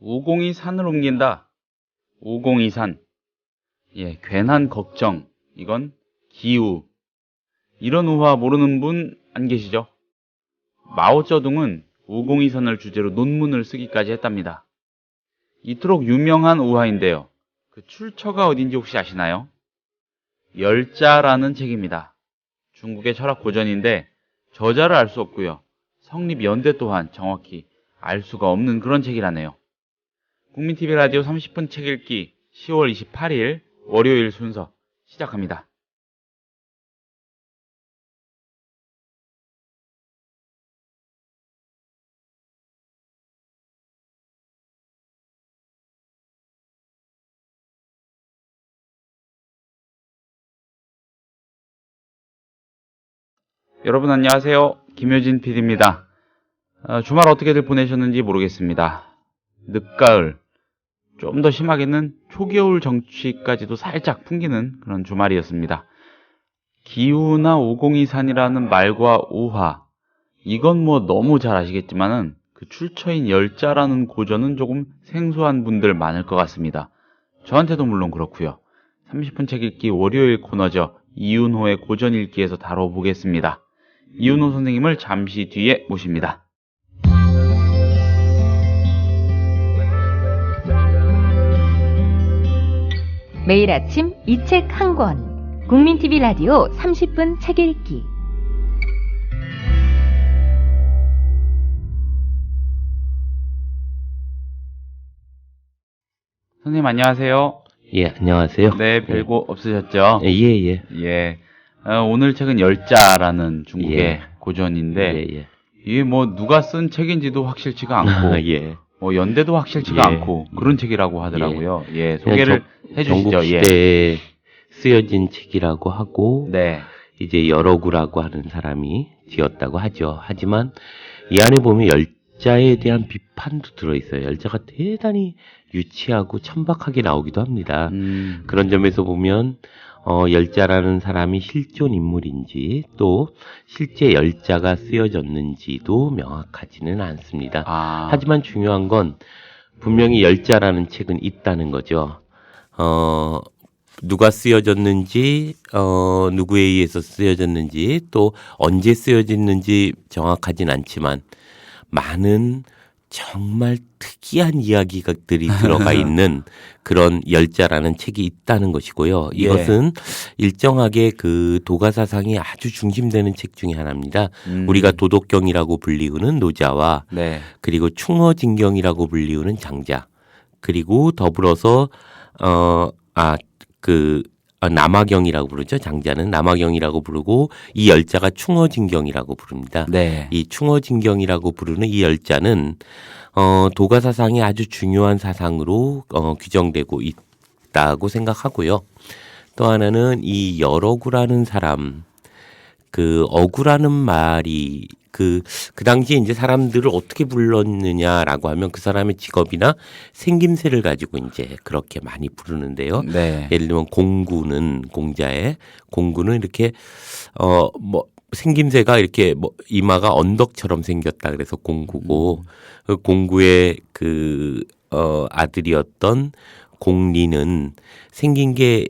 우공이 산을 옮긴다. 우공이 산. 괜한 걱정. 이건 기우. 이런 우화 모르는 분 안 계시죠? 마오쩌둥은 우공이 산을 주제로 논문을 쓰기까지 했답니다. 이토록 유명한 우화인데요. 그 출처가 어딘지 혹시 아시나요? 열자라는 책입니다. 중국의 철학 고전인데 저자를 알 수 없고요. 성립 연대 또한 정확히 알 수가 없는 그런 책이라네요. 국민TV 라디오 30분 책 읽기 10월 28일 월요일 순서 시작합니다. 여러분 안녕하세요. 김효진 PD입니다. 주말 어떻게들 보내셨는지 모르겠습니다. 늦가을, 좀 더 심하게는 초겨울 정취까지도 살짝 풍기는 그런 주말이었습니다. 기우나 오공이산이라는 말과 우화, 이건 뭐 너무 잘 아시겠지만은 그 출처인 열자라는 고전은 조금 생소한 분들 많을 것 같습니다. 저한테도 물론 그렇고요. 30분 책 읽기 월요일 코너죠. 이윤호의 고전 읽기에서 다뤄보겠습니다. 이윤호 선생님을 잠시 뒤에 모십니다. 매일 아침 이 책 한 권. 국민TV 라디오 30분 책 읽기. 선생님 안녕하세요. 예, 안녕하세요. 네, 별거 없으셨죠? 예. 오늘 책은 열자라는 중국의 고전인데 예. 이게 뭐 누가 쓴 책인지도 확실치가 않고 예. 뭐 연대도 확실치가 않고 그런 책이라고 하더라고요. 소개를 해주시죠. 전국 시대에 쓰여진 책이라고 하고 네. 이제 여러구라고 하는 사람이 지었다고 하죠. 하지만 이 안에 보면 열자에 대한 비판도 들어있어요. 열자가 대단히 유치하고 천박하게 나오기도 합니다. 그런 점에서 보면 열자라는 사람이 실존 인물인지 또 실제 열자가 쓰여졌는지도 명확하지는 않습니다. 하지만 중요한 건 분명히 열자라는 책은 있다는 거죠. 누가 쓰여졌는지, 누구에 의해서 쓰여졌는지, 또 언제 쓰여졌는지 정확하진 않지만 많은 정말 특이한 이야기들이 들어가 있는 그런 열자라는 책이 있다는 것이고요. 이것은 일정하게 그 도가사상이 아주 중심되는 책 중에 하나입니다. 우리가 도덕경이라고 불리우는 노자와 그리고 충어진경이라고 불리우는 장자, 그리고 더불어서 남아경이라고 부르죠. 장자는 남아경이라고 부르고 이 열자가 충어진경이라고 부릅니다. 이 충어진경이라고 부르는 이 열자는 도가사상의 아주 중요한 사상으로 규정되고 있다고 생각하고요. 또 하나는 이 여러구라는 사람, 그 어구라는 말이 그 당시에 이제 사람들을 어떻게 불렀느냐라고 하면 그 사람의 직업이나 생김새를 가지고 이제 그렇게 많이 부르는데요. 예를 들면 공구는 공구는 이렇게 생김새가 이렇게 이마가 언덕처럼 생겼다 그래서 공구고 그 공구의 아들이었던 공리는 생긴 게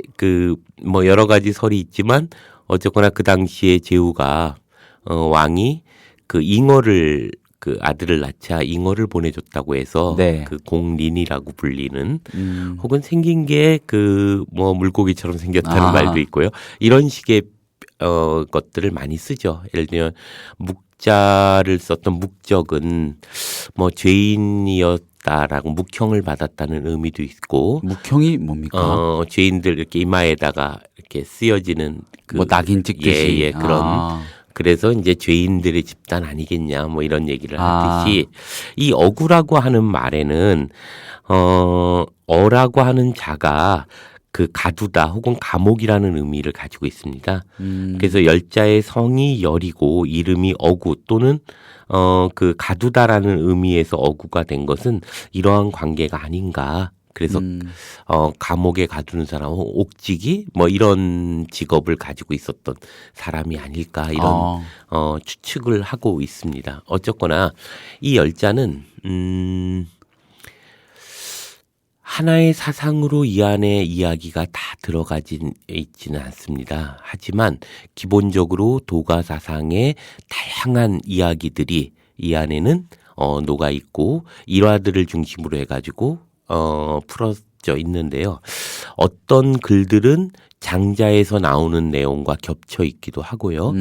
여러 가지 설이 있지만 어쨌거나 그 당시에 제후가 왕이 그 잉어를 아들을 낳자 잉어를 보내줬다고 해서 그 공린이라고 불리는 혹은 생긴 게 물고기처럼 생겼다는 말도 있고요. 이런 식의 것들을 많이 쓰죠. 예를 들면 묵자를 썼던 묵적은 죄인이었다라고 묵형을 받았다는 의미도 있고. 묵형이 뭡니까? 죄인들 이렇게 이마에다가 이렇게 쓰여지는 낙인 찍듯이. 그런. 그래서 이제 죄인들의 집단 아니겠냐 이런 얘기를 하듯이 이 어구라고 하는 말에는 어라고 하는 자가 그 가두다 혹은 감옥이라는 의미를 가지고 있습니다. 그래서 열자의 성이 열이고 이름이 어구 또는 그 가두다라는 의미에서 어구가 된 것은 이러한 관계가 아닌가. 그래서 감옥에 가두는 사람은 옥지기 이런 직업을 가지고 있었던 사람이 아닐까 이런 추측을 하고 있습니다. 어쨌거나 이 열자는 하나의 사상으로 이 안에 이야기가 다 들어가진 있지는 않습니다. 하지만 기본적으로 도가 사상의 다양한 이야기들이 이 안에는 녹아 있고 일화들을 중심으로 해가지고 풀어져 있는데요. 어떤 글들은 장자에서 나오는 내용과 겹쳐 있기도 하고요.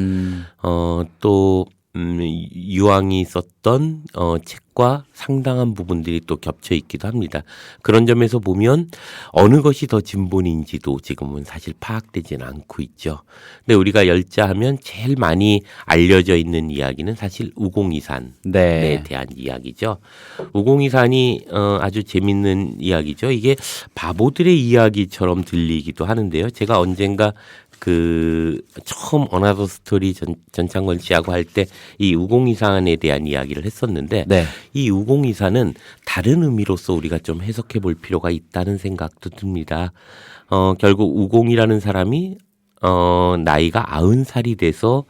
또 유황이 썼던 책과 상당한 부분들이 또 겹쳐 있기도 합니다. 그런 점에서 보면 어느 것이 더 진본인지도 지금은 사실 파악되지는 않고 있죠. 근데 우리가 열자 하면 제일 많이 알려져 있는 이야기는 사실 우공이산에 대한 이야기죠. 우공이산이 아주 재밌는 이야기죠. 이게 바보들의 이야기처럼 들리기도 하는데요. 제가 언젠가 처음 어나더 스토리 전창건 씨하고 할 때 이 우공이산에 대한 이야기를 했었는데 이 우공이산은 다른 의미로서 우리가 좀 해석해 볼 필요가 있다는 생각도 듭니다. 결국 우공이라는 사람이 나이가 90살이 돼서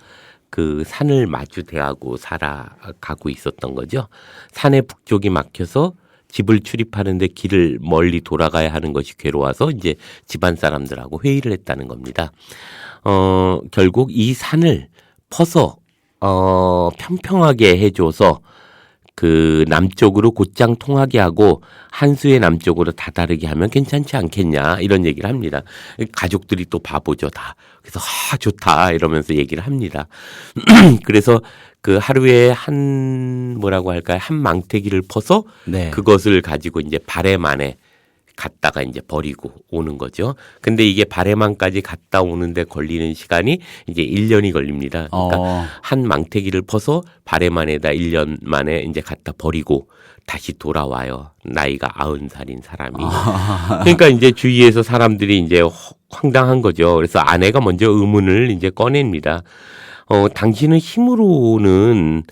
그 산을 마주 대하고 살아가고 있었던 거죠. 산의 북쪽이 막혀서 집을 출입하는데 길을 멀리 돌아가야 하는 것이 괴로워서 이제 집안 사람들하고 회의를 했다는 겁니다. 결국 이 산을 퍼서 평평하게 해줘서 그 남쪽으로 곧장 통하게 하고 한수의 남쪽으로 다다르게 하면 괜찮지 않겠냐 이런 얘기를 합니다. 가족들이 또 바보죠 다. 그래서 좋다 이러면서 얘기를 합니다. 그래서 그 하루에 한 망태기를 퍼서 그것을 가지고 이제 바레만에 갔다가 이제 버리고 오는 거죠. 근데 이게 바레만까지 갔다 오는데 걸리는 시간이 이제 1년이 걸립니다. 그러니까 한 망태기를 퍼서 바레만에다 1년 만에 이제 갖다 버리고 다시 돌아와요. 나이가 90살인 사람이. 그러니까 이제 주위에서 사람들이 이제 황당한 거죠. 그래서 아내가 먼저 의문을 이제 꺼냅니다. 당신은 힘으로는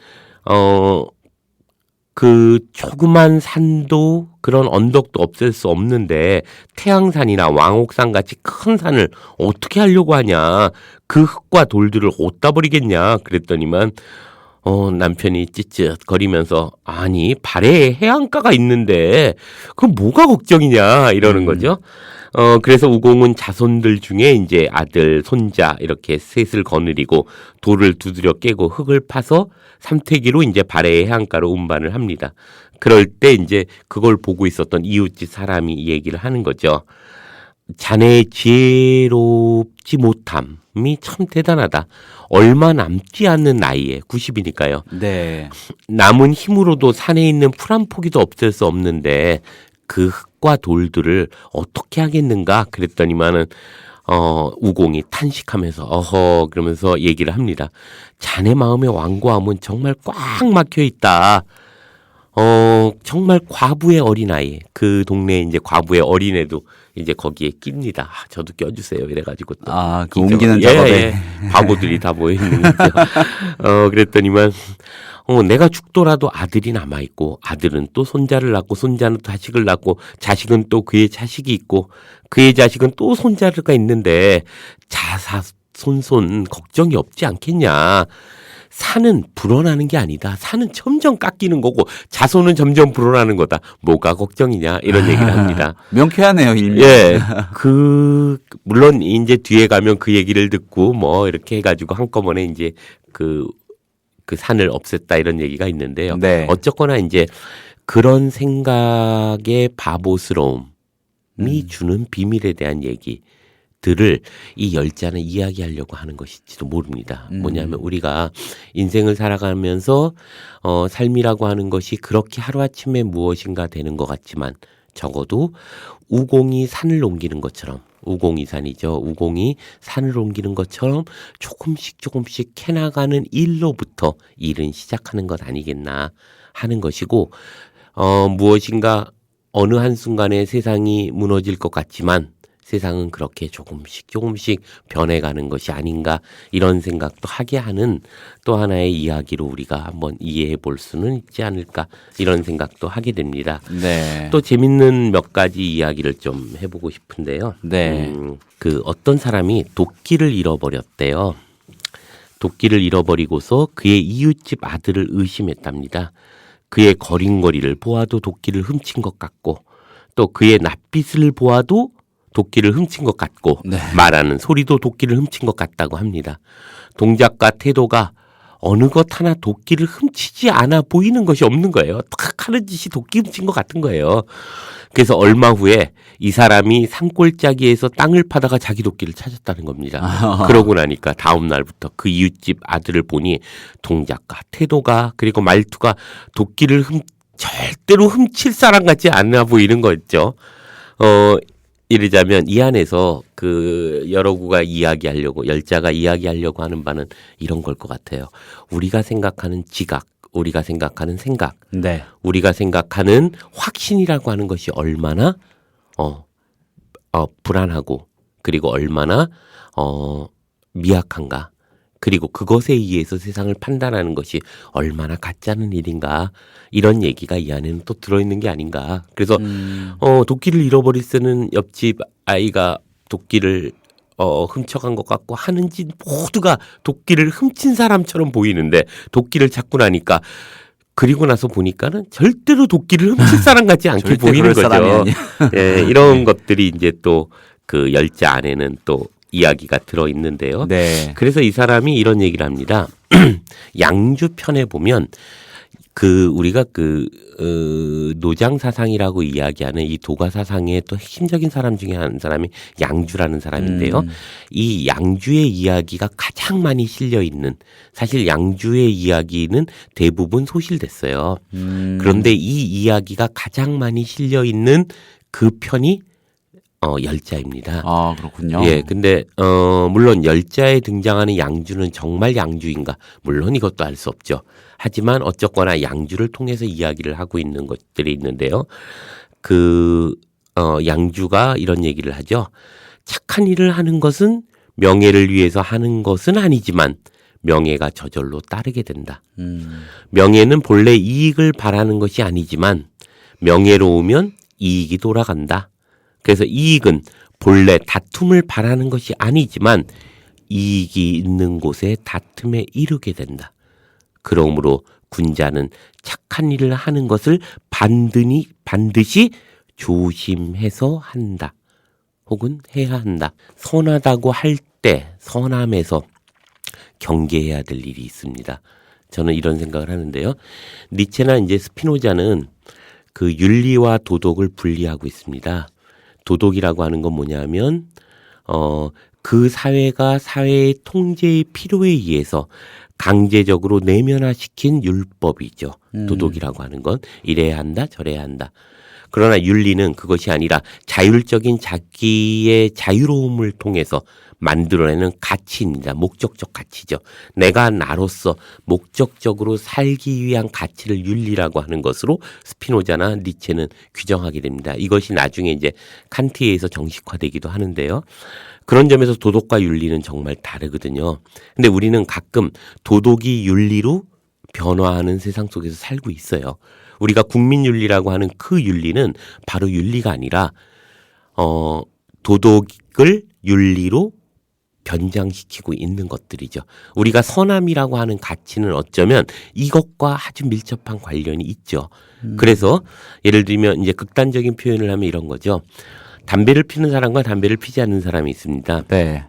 그 조그만 산도 그런 언덕도 없앨 수 없는데 태양산이나 왕옥산 같이 큰 산을 어떻게 하려고 하냐. 그 흙과 돌들을 어디다 버리겠냐. 그랬더니만 남편이 찌릿거리면서 아니 발해에 해안가가 있는데 그럼 뭐가 걱정이냐 이러는 거죠. 그래서 우공은 자손들 중에 이제 아들, 손자 이렇게 셋을 거느리고 돌을 두드려 깨고 흙을 파서 삼태기로 이제 발해의 해안가로 운반을 합니다. 그럴 때 이제 그걸 보고 있었던 이웃집 사람이 이 얘기를 하는 거죠. 자네의 지혜롭지 못함이 참 대단하다. 얼마 남지 않는 나이에 90이니까요. 남은 힘으로도 산에 있는 풀 한 포기도 없앨 수 없는데 그 흙과 돌들을 어떻게 하겠는가 그랬더니만은 우공이 탄식하면서 그러면서 얘기를 합니다. 자네 마음의 완고함은 정말 꽉 막혀 있다. 정말 과부의 어린아이, 그 동네에 이제 과부의 어린애도 이제 거기에 낍니다. 저도 껴주세요. 이래가지고 또. 그 옮기는 작업에. 바보들이 다 모여있는 거죠. 그랬더니만, 내가 죽더라도 아들이 남아있고, 아들은 또 손자를 낳고, 손자는 자식을 낳고, 자식은 또 그의 자식이 있고, 그의 자식은 또 손자가 있는데, 자사손손 걱정이 없지 않겠냐. 산은 불어나는 게 아니다. 산은 점점 깎이는 거고 자손은 점점 불어나는 거다. 뭐가 걱정이냐 이런 얘기를 합니다. 명쾌하네요, 일명. 예, 물론 이제 뒤에 가면 그 얘기를 듣고 뭐 이렇게 해가지고 한꺼번에 이제 그 산을 없앴다 이런 얘기가 있는데요. 어쨌거나 이제 그런 생각의 바보스러움이 주는 비밀에 대한 얘기. 들을 이 열자는 이야기하려고 하는 것일지도 모릅니다. 뭐냐면 우리가 인생을 살아가면서 삶이라고 하는 것이 그렇게 하루아침에 무엇인가 되는 것 같지만 적어도 우공이 산을 옮기는 것처럼 우공이산이죠. 우공이 산을 옮기는 것처럼 조금씩 캐나가는 일로부터 일은 시작하는 것 아니겠나 하는 것이고 무엇인가 어느 한순간에 세상이 무너질 것 같지만 세상은 그렇게 조금씩 변해가는 것이 아닌가 이런 생각도 하게 하는 또 하나의 이야기로 우리가 한번 이해해 볼 수는 있지 않을까 이런 생각도 하게 됩니다. 또 재밌는 몇 가지 이야기를 좀 해보고 싶은데요. 그 어떤 사람이 도끼를 잃어버렸대요. 도끼를 잃어버리고서 그의 이웃집 아들을 의심했답니다. 그의 걸음걸이를 보아도 도끼를 훔친 것 같고 또 그의 낯빛을 보아도 도끼를 훔친 것 같고 네. 말하는 소리도 도끼를 훔친 것 같다고 합니다. 동작과 태도가 어느 것 하나 도끼를 훔치지 않아 보이는 것이 없는 거예요. 딱 하는 짓이 도끼 훔친 것 같은 거예요. 그래서 얼마 후에 이 사람이 산골짜기에서 땅을 파다가 자기 도끼를 찾았다는 겁니다. 그러고 나니까 다음 날부터 그 이웃집 아들을 보니 동작과 태도가 그리고 말투가 도끼를 절대로 훔칠 사람 같지 않아 보이는 거였죠. 이러자면 이 안에서 그 여러구가 이야기하려고 열자가 이야기하려고 하는 바는 이런 걸 것 같아요. 우리가 생각하는 지각, 우리가 생각하는 생각, 네. 우리가 생각하는 확신이라고 하는 것이 얼마나 불안하고 그리고 얼마나 미약한가. 그리고 그것에 의해서 세상을 판단하는 것이 얼마나 가짜는 일인가. 이런 얘기가 이 안에는 또 들어있는 게 아닌가. 그래서 도끼를 잃어버릴 때는 옆집 아이가 도끼를 훔쳐간 것 같고 하는 짓 모두가 도끼를 훔친 사람처럼 보이는데 도끼를 찾고 나니까 그리고 나서 보니까는 절대로 도끼를 훔칠 사람 같지 않게 보이는 거죠. 예, 이런 것들이 이제 또 그 열자 안에는 또 이야기가 들어있는데요. 네. 그래서 이 사람이 이런 얘기를 합니다. 양주 편에 보면 우리가 노장 사상이라고 이야기하는 이 도가 사상의 또 핵심적인 사람 중에 한 사람이 양주라는 사람인데요. 이 양주의 이야기가 가장 많이 실려 있는, 사실 양주의 이야기는 대부분 소실됐어요. 그런데 이 이야기가 가장 많이 실려 있는 그 편이 열자입니다. 아, 그렇군요. 예, 근데 물론 열자에 등장하는 양주는 정말 양주인가? 물론 이것도 알 수 없죠. 하지만 어쨌거나 양주를 통해서 이야기를 하고 있는 것들이 있는데요. 양주가 이런 얘기를 하죠. 착한 일을 하는 것은 명예를 위해서 하는 것은 아니지만 명예가 저절로 따르게 된다. 명예는 본래 이익을 바라는 것이 아니지만 명예로우면 이익이 돌아간다. 그래서 이익은 본래 다툼을 바라는 것이 아니지만 이익이 있는 곳에 다툼에 이르게 된다. 그러므로 군자는 착한 일을 하는 것을 반드시 조심해서 한다. 혹은 해야 한다. 선하다고 할 때 선함에서 경계해야 될 일이 있습니다. 저는 이런 생각을 하는데요. 니체나 이제 스피노자는 그 윤리와 도덕을 분리하고 있습니다. 도덕이라고 하는 건 뭐냐면 그 사회가 사회의 통제의 필요에 의해서 강제적으로 내면화시킨 율법이죠. 도덕이라고 하는 건 이래야 한다, 저래야 한다. 그러나 윤리는 그것이 아니라 자율적인 자기의 자유로움을 통해서 만들어내는 가치입니다. 목적적 가치죠. 내가 나로서 목적적으로 살기 위한 가치를 윤리라고 하는 것으로 스피노자나 니체는 규정하게 됩니다. 이것이 나중에 이제 칸트에 의해서 정식화되기도 하는데요. 그런 점에서 도덕과 윤리는 정말 다르거든요. 근데 우리는 가끔 도덕이 윤리로 변화하는 세상 속에서 살고 있어요. 우리가 국민윤리라고 하는 그 윤리는 바로 윤리가 아니라 도덕을 윤리로 변장시키고 있는 것들이죠. 우리가 선함이라고 하는 가치는 어쩌면 이것과 아주 밀접한 관련이 있죠. 그래서 예를 들면 이제 극단적인 표현을 하면 이런 거죠. 담배를 피는 사람과 담배를 피지 않는 사람이 있습니다. 네.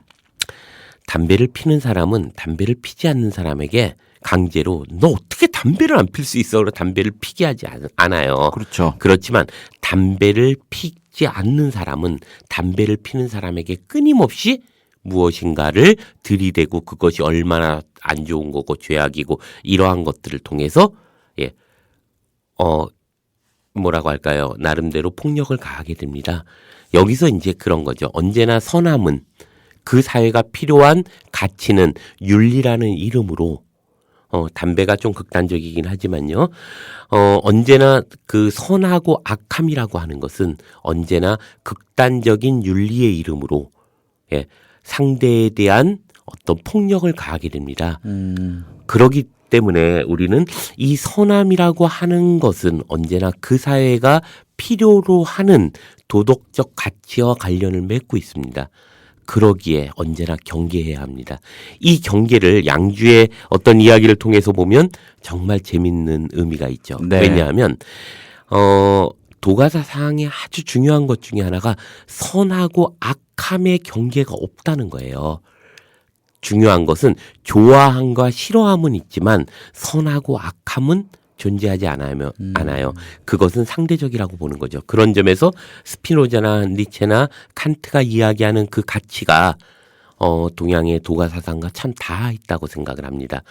담배를 피는 사람은 담배를 피지 않는 사람에게 강제로 너 어떻게 담배를 안 필 수 있어? 그래서 담배를 피게 하지 않아요. 그렇죠. 그렇지만 담배를 피지 않는 사람은 담배를 피는 사람에게 끊임없이 무엇인가를 들이대고 그것이 얼마나 안 좋은 거고 죄악이고 이러한 것들을 통해서 뭐라고 할까요? 나름대로 폭력을 가하게 됩니다. 여기서 이제 그런 거죠. 언제나 선함은 그 사회가 필요한 가치는 윤리라는 이름으로 담배가 좀 극단적이긴 하지만요. 언제나 그 선하고 악함이라고 하는 것은 언제나 극단적인 윤리의 이름으로 상대에 대한 어떤 폭력을 가하게 됩니다. 그러기 때문에 우리는 이 선함이라고 하는 것은 언제나 그 사회가 필요로 하는 도덕적 가치와 관련을 맺고 있습니다. 그러기에 언제나 경계해야 합니다. 이 경계를 양주의 어떤 이야기를 통해서 보면 정말 재밌는 의미가 있죠. 네. 왜냐하면 도가사상의 아주 중요한 것 중에 하나가 선하고 악함의 경계가 없다는 거예요. 중요한 것은 좋아함과 싫어함은 있지만 선하고 악함은 존재하지 않아요. 그것은 상대적이라고 보는 거죠. 그런 점에서 스피노자나 니체나 칸트가 이야기하는 그 가치가 동양의 도가사상과 참 다 있다고 생각을 합니다.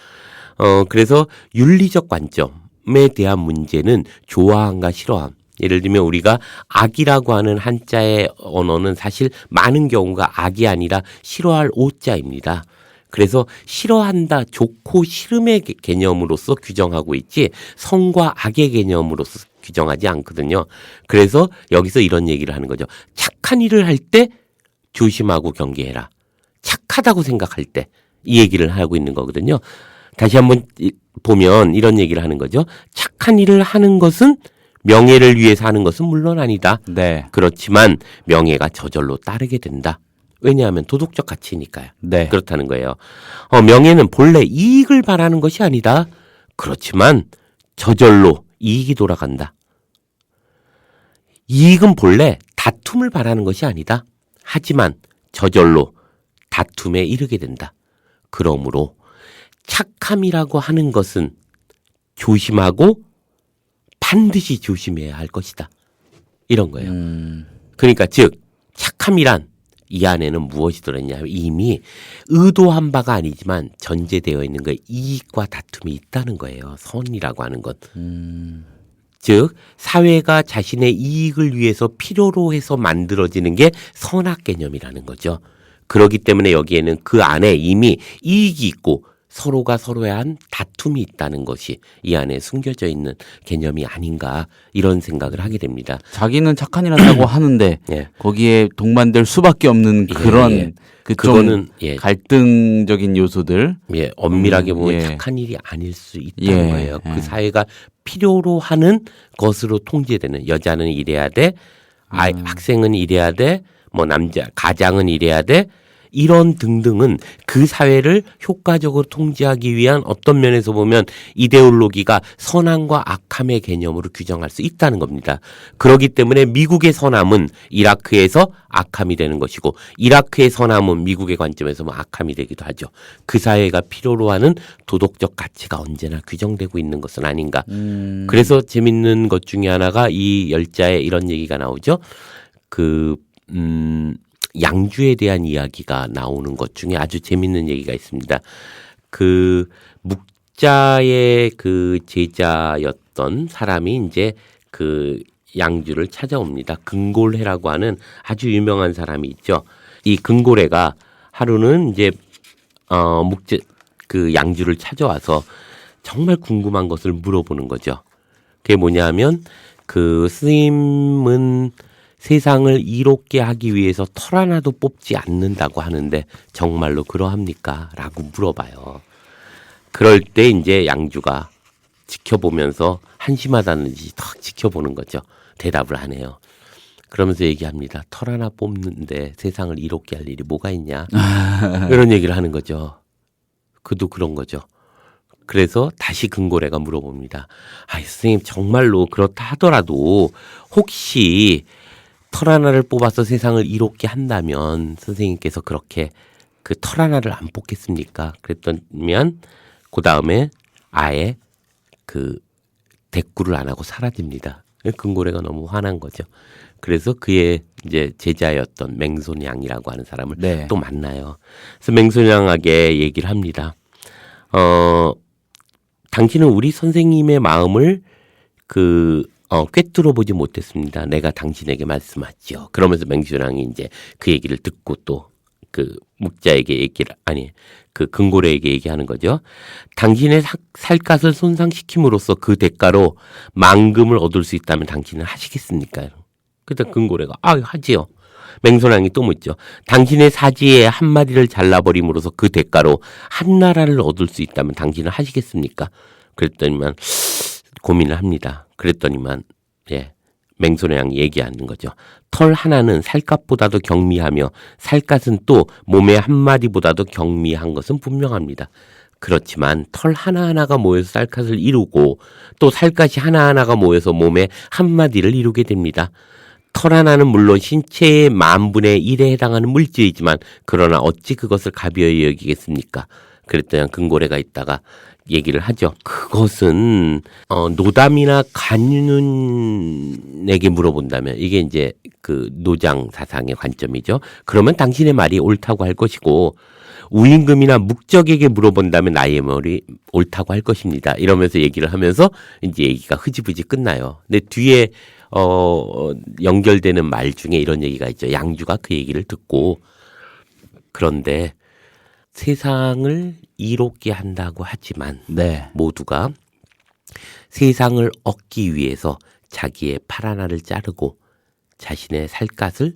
그래서 윤리적 관점에 대한 문제는 좋아함과 싫어함. 예를 들면 우리가 악이라고 하는 한자의 언어는 사실 많은 경우가 악이 아니라 싫어할 오자입니다. 그래서 싫어한다, 좋고 싫음의 개념으로서 규정하고 있지 선과 악의 개념으로서 규정하지 않거든요. 그래서 여기서 이런 얘기를 하는 거죠. 착한 일을 할 때 조심하고 경계해라. 착하다고 생각할 때 이 얘기를 하고 있는 거거든요. 다시 한번 보면 이런 얘기를 하는 거죠. 착한 일을 하는 것은 명예를 위해서 하는 것은 물론 아니다. 네. 그렇지만 명예가 저절로 따르게 된다. 왜냐하면 도덕적 가치니까요. 네. 그렇다는 거예요. 명예는 본래 이익을 바라는 것이 아니다. 그렇지만 저절로 이익이 돌아간다. 이익은 본래 다툼을 바라는 것이 아니다. 하지만 저절로 다툼에 이르게 된다. 그러므로 착함이라고 하는 것은 조심하고 반드시 조심해야 할 것이다. 이런 거예요. 그러니까 즉 착함이란 이 안에는 무엇이 들어있냐면 이미 의도한 바가 아니지만 전제되어 있는 거 이익과 다툼이 있다는 거예요. 선이라고 하는 것. 즉 사회가 자신의 이익을 위해서 필요로 해서 만들어지는 게 선악 개념이라는 거죠. 그렇기 때문에 여기에는 그 안에 이미 이익이 있고 서로가 서로에 한 다툼이 있다는 것이 이 안에 숨겨져 있는 개념이 아닌가 이런 생각을 하게 됩니다. 자기는 착한 일 한다고 하는데 예. 거기에 동반될 수밖에 없는 그런 예. 그거는 예. 갈등적인 요소들. 예, 엄밀하게 보면 예. 착한 일이 아닐 수 있다는 예. 거예요. 예. 그 사회가 필요로 하는 것으로 통제되는 여자는 이래야 돼, 학생은 이래야 돼, 뭐 가장은 이래야 돼. 이런 등등은 그 사회를 효과적으로 통제하기 위한 어떤 면에서 보면 이데올로기가 선함과 악함의 개념으로 규정할 수 있다는 겁니다. 그렇기 때문에 미국의 선함은 이라크에서 악함이 되는 것이고 이라크의 선함은 미국의 관점에서 악함이 되기도 하죠. 그 사회가 필요로 하는 도덕적 가치가 언제나 규정되고 있는 것은 아닌가. 그래서 재밌는 것 중에 하나가 이 열자에 이런 얘기가 나오죠. 양주에 대한 이야기가 나오는 것 중에 아주 재밌는 얘기가 있습니다. 그 묵자의 그 제자였던 사람이 이제 그 양주를 찾아옵니다. 근골해라고 하는 아주 유명한 사람이 있죠. 이 근골해가 하루는 이제 묵자 그 양주를 찾아와서 정말 궁금한 것을 물어보는 거죠. 그게 뭐냐면 그 스님은 세상을 이롭게 하기 위해서 털 하나도 뽑지 않는다고 하는데 정말로 그러합니까? 라고 물어봐요. 그럴 때 이제 양주가 지켜보면서 한심하다는 듯이 턱 지켜보는 거죠. 대답을 안 해요. 그러면서 얘기합니다. 털 하나 뽑는데 세상을 이롭게 할 일이 뭐가 있냐? 이런 얘기를 하는 거죠. 그도 그런 거죠. 그래서 다시 근고래가 물어봅니다. 선생님 정말로 그렇다 하더라도 혹시 털 하나를 뽑아서 세상을 이롭게 한다면 선생님께서 그렇게 그 털 하나를 안 뽑겠습니까? 그랬더니면 그 다음에 아예 그 대꾸를 안 하고 사라집니다. 근고래가 너무 화난 거죠. 그래서 그의 이제 제자였던 맹손양이라고 하는 사람을 또 만나요. 그래서 맹손양에게 얘기를 합니다. 당신은 우리 선생님의 마음을 꿰뚫어 보지 못했습니다. 내가 당신에게 말씀하죠. 그러면서 맹손양이 이제 그 얘기를 듣고 또 그 묵자에게 그 근고래에게 얘기하는 거죠. 당신의 살갗을 손상시킴으로써 그 대가로 만금을 얻을 수 있다면 당신은 하시겠습니까? 그때 근고래가 하지요. 맹손양이 또 묻죠. 당신의 사지에 한마디를 잘라버림으로써 그 대가로 한나라를 얻을 수 있다면 당신은 하시겠습니까? 그랬더니만 고민을 합니다. 그랬더니만 맹손양이 얘기하는 거죠. 털 하나는 살갗보다도 경미하며 살갗은 또 몸의 한마디보다도 경미한 것은 분명합니다. 그렇지만 털 하나하나가 모여서 쌀갓을 이루고 또 쌀갓이 하나하나가 모여서 몸의 한마디를 이루게 됩니다. 털 하나는 물론 신체의 10,000분의 1에 해당하는 물질이지만 그러나 어찌 그것을 가벼이 여기겠습니까? 그랬더니 금고래가 있다가 얘기를 하죠. 그것은 노담이나 간윤에게 물어본다면 이게 이제 그 노장 사상의 관점이죠. 그러면 당신의 말이 옳다고 할 것이고 우임금이나 묵적에게 물어본다면 나의 말이 옳다고 할 것입니다. 이러면서 얘기를 하면서 이제 얘기가 흐지부지 끝나요. 근데 뒤에 연결되는 말 중에 이런 얘기가 있죠. 양주가 그 얘기를 듣고 그런데 세상을 이롭게 한다고 하지만 네. 모두가 세상을 얻기 위해서 자기의 팔 하나를 자르고 자신의 살갗을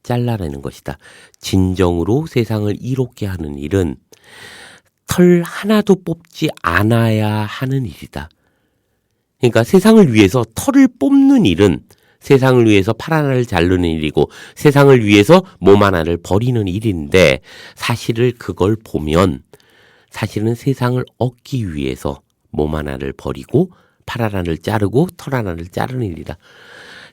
잘라내는 것이다. 진정으로 세상을 이롭게 하는 일은 털 하나도 뽑지 않아야 하는 일이다. 그러니까 세상을 위해서 털을 뽑는 일은 세상을 위해서 팔 하나를 자르는 일이고 세상을 위해서 몸 하나를 버리는 일인데 사실을 그걸 보면 사실은 세상을 얻기 위해서 몸 하나를 버리고 팔 하나를 자르고 털 하나를 자르는 일이다.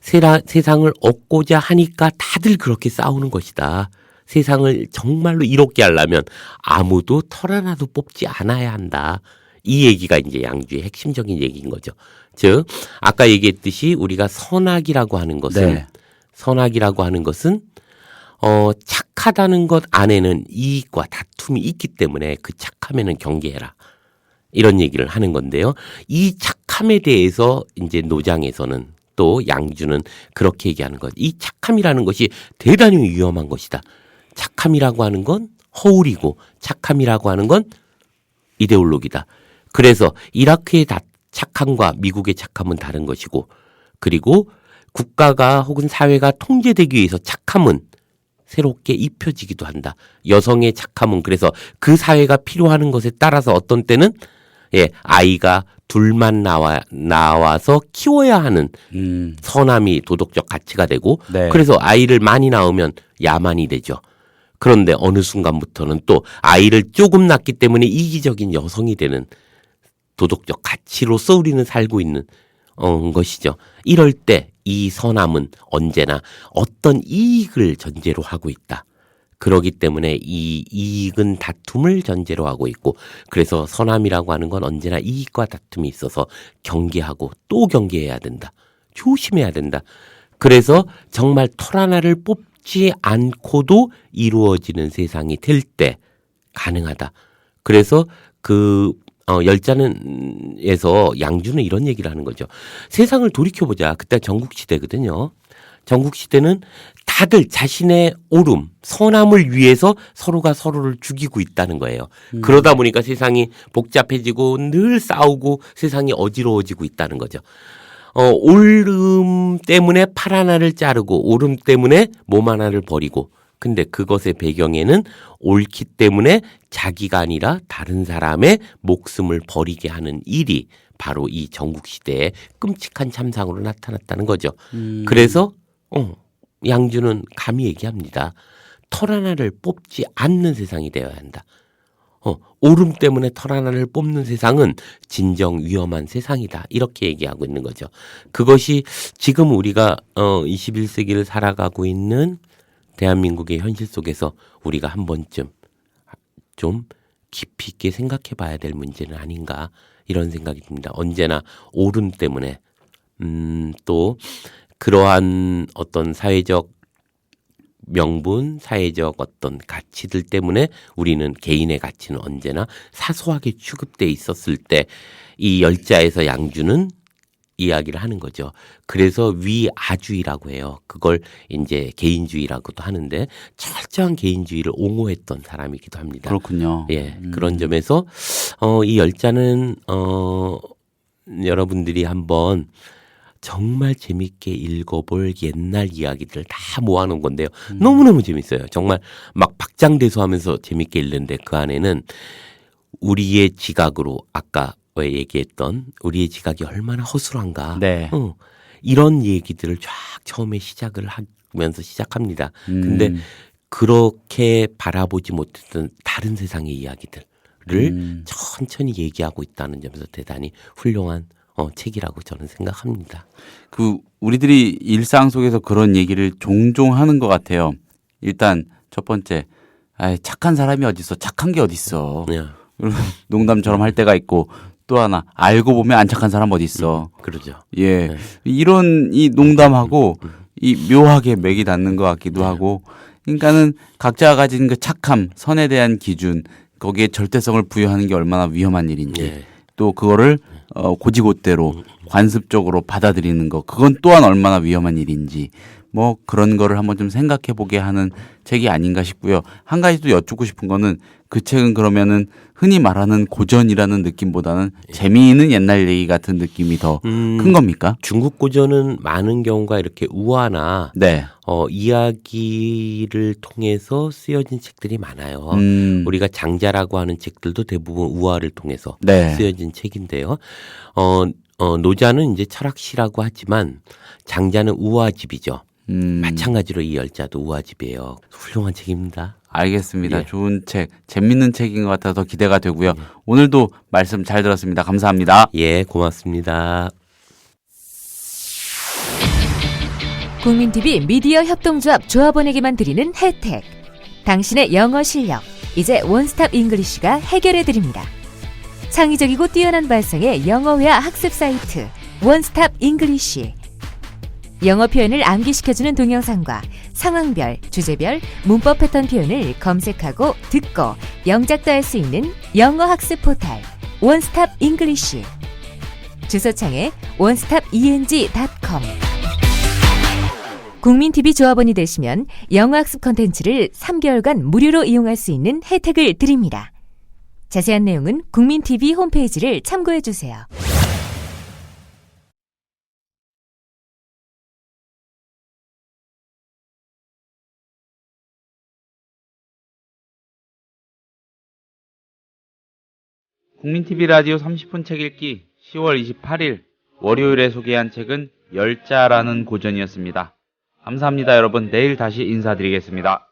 세상을 얻고자 하니까 다들 그렇게 싸우는 것이다. 세상을 정말로 이롭게 하려면 아무도 털 하나도 뽑지 않아야 한다. 이 얘기가 이제 양주의 핵심적인 얘기인 거죠. 즉 아까 얘기했듯이 우리가 선악이라고 하는 것은 네. 선악이라고 하는 것은 착하다는 것 안에는 이익과 다툼이 있기 때문에 그 착함에는 경계해라. 이런 얘기를 하는 건데요. 이 착함에 대해서 이제 노장에서는 또 양주는 그렇게 얘기하는 것. 이 착함이라는 것이 대단히 위험한 것이다. 착함이라고 하는 건 허울이고 착함이라고 하는 건 이데올로기다. 그래서 이라크의 착함과 미국의 착함은 다른 것이고 그리고 국가가 혹은 사회가 통제되기 위해서 착함은 새롭게 입혀지기도 한다. 여성의 착함은 그래서 그 사회가 필요하는 것에 따라서 어떤 때는 아이가 둘만 나와서 키워야 하는 선함이 도덕적 가치가 되고 네. 그래서 아이를 많이 낳으면 야만이 되죠. 그런데 어느 순간부터는 또 아이를 조금 낳기 때문에 이기적인 여성이 되는 도덕적 가치로서 우리는 살고 있는 것이죠. 이럴 때 이 선함은 언제나 어떤 이익을 전제로 하고 있다. 그러기 때문에 이 이익은 다툼을 전제로 하고 있고 그래서 선함이라고 하는 건 언제나 이익과 다툼이 있어서 경계하고 또 경계해야 된다. 조심해야 된다. 그래서 정말 털 하나를 뽑지 않고도 이루어지는 세상이 될 때 가능하다. 그래서 그 열자는에서 양주는 이런 얘기를 하는 거죠. 세상을 돌이켜보자. 그때 전국시대거든요. 전국시대는 다들 자신의 옳음, 선함을 위해서 서로가 서로를 죽이고 있다는 거예요. 그러다 보니까 세상이 복잡해지고 늘 싸우고 세상이 어지러워지고 있다는 거죠. 옳음 때문에 팔 하나를 자르고 옳음 때문에 몸 하나를 버리고 근데 그것의 배경에는 옳기 때문에 자기가 아니라 다른 사람의 목숨을 버리게 하는 일이 바로 이 전국시대의 끔찍한 참상으로 나타났다는 거죠. 그래서 양주는 감히 얘기합니다. 털 하나를 뽑지 않는 세상이 되어야 한다. 옳음 때문에 털 하나를 뽑는 세상은 진정 위험한 세상이다. 이렇게 얘기하고 있는 거죠. 그것이 지금 우리가 21세기를 살아가고 있는 대한민국의 현실 속에서 우리가 한 번쯤 좀 깊이 있게 생각해 봐야 될 문제는 아닌가 이런 생각이 듭니다. 언제나 옳음 때문에 또 그러한 어떤 사회적 명분, 사회적 어떤 가치들 때문에 우리는 개인의 가치는 언제나 사소하게 취급돼 있었을 때 이 열자에서 양주는 이야기를 하는 거죠. 그래서 위아주의라고 해요. 그걸 이제 개인주의라고도 하는데 철저한 개인주의를 옹호했던 사람이기도 합니다. 그렇군요. 예, 그런 점에서 이 열자는 여러분들이 한번 정말 재밌게 읽어볼 옛날 이야기들을 다 모아놓은 건데요. 너무너무 재밌어요. 정말 막 박장대소하면서 재밌게 읽는데 그 안에는 우리의 지각으로 아까 왜 얘기했던 우리의 지각이 얼마나 허술한가. 네. 이런 얘기들을 쫙 처음에 시작을 하면서 시작합니다. 근데 그렇게 바라보지 못했던 다른 세상의 이야기들 천천히 얘기하고 있다는 점에서 대단히 훌륭한 책이라고 저는 생각합니다. 우리들이 일상 속에서 그런 얘기를 종종 하는 것 같아요. 일단 첫 번째, 착한 사람이 어딨어? 착한 게 어딨어? 네. 농담처럼 할 때가 있고, 또 하나, 알고 보면 안 착한 사람 어딨어? 그러죠. 예. 네. 이런 이 농담하고 이 묘하게 맥이 닿는 것 같기도 하고, 그러니까는 각자가 가진 그 착함, 선에 대한 기준, 거기에 절대성을 부여하는 게 얼마나 위험한 일인지, 또 그거를 고지고대로 관습적으로 받아들이는 거, 그건 또한 얼마나 위험한 일인지, 뭐 그런 거를 한번 좀 생각해 보게 하는 책이 아닌가 싶고요. 한 가지 또 여쭙고 싶은 거는 그 책은 그러면은 흔히 말하는 고전이라는 느낌보다는 재미있는 옛날 얘기 같은 느낌이 더 큰 겁니까? 중국 고전은 많은 경우가 이렇게 우화나 네. 이야기를 통해서 쓰여진 책들이 많아요. 우리가 장자라고 하는 책들도 대부분 우화를 통해서 네. 쓰여진 책인데요. 노자는 이제 철학시라고 하지만 장자는 우화집이죠. 마찬가지로 이 열자도 우화집이에요. 훌륭한 책입니다. 알겠습니다. 예. 좋은 책, 재밌는 책인 것 같아서 기대가 되고요. 오늘도 말씀 잘 들었습니다. 감사합니다. 예, 고맙습니다. 국민TV 미디어 협동조합 조합원에게만 드리는 혜택. 당신의 영어 실력, 이제 원스톱 잉글리쉬가 해결해드립니다. 창의적이고 뛰어난 발성의 영어회화 학습 사이트 원스톱 잉글리쉬. 영어 표현을 암기시켜주는 동영상과 상황별, 주제별, 문법 패턴 표현을 검색하고 듣고 영작도 할 수 있는 영어 학습 포탈 원스톱 잉글리쉬. 주소창에 onestopeng.com. 국민TV 조합원이 되시면 영어 학습 콘텐츠를 3개월간 무료로 이용할 수 있는 혜택을 드립니다. 자세한 내용은 국민TV 홈페이지를 참고해주세요. 국민TV 라디오 30분 책 읽기 10월 28일 월요일에 소개한 책은 열자라는 고전이었습니다. 감사합니다, 여러분. 내일 다시 인사드리겠습니다.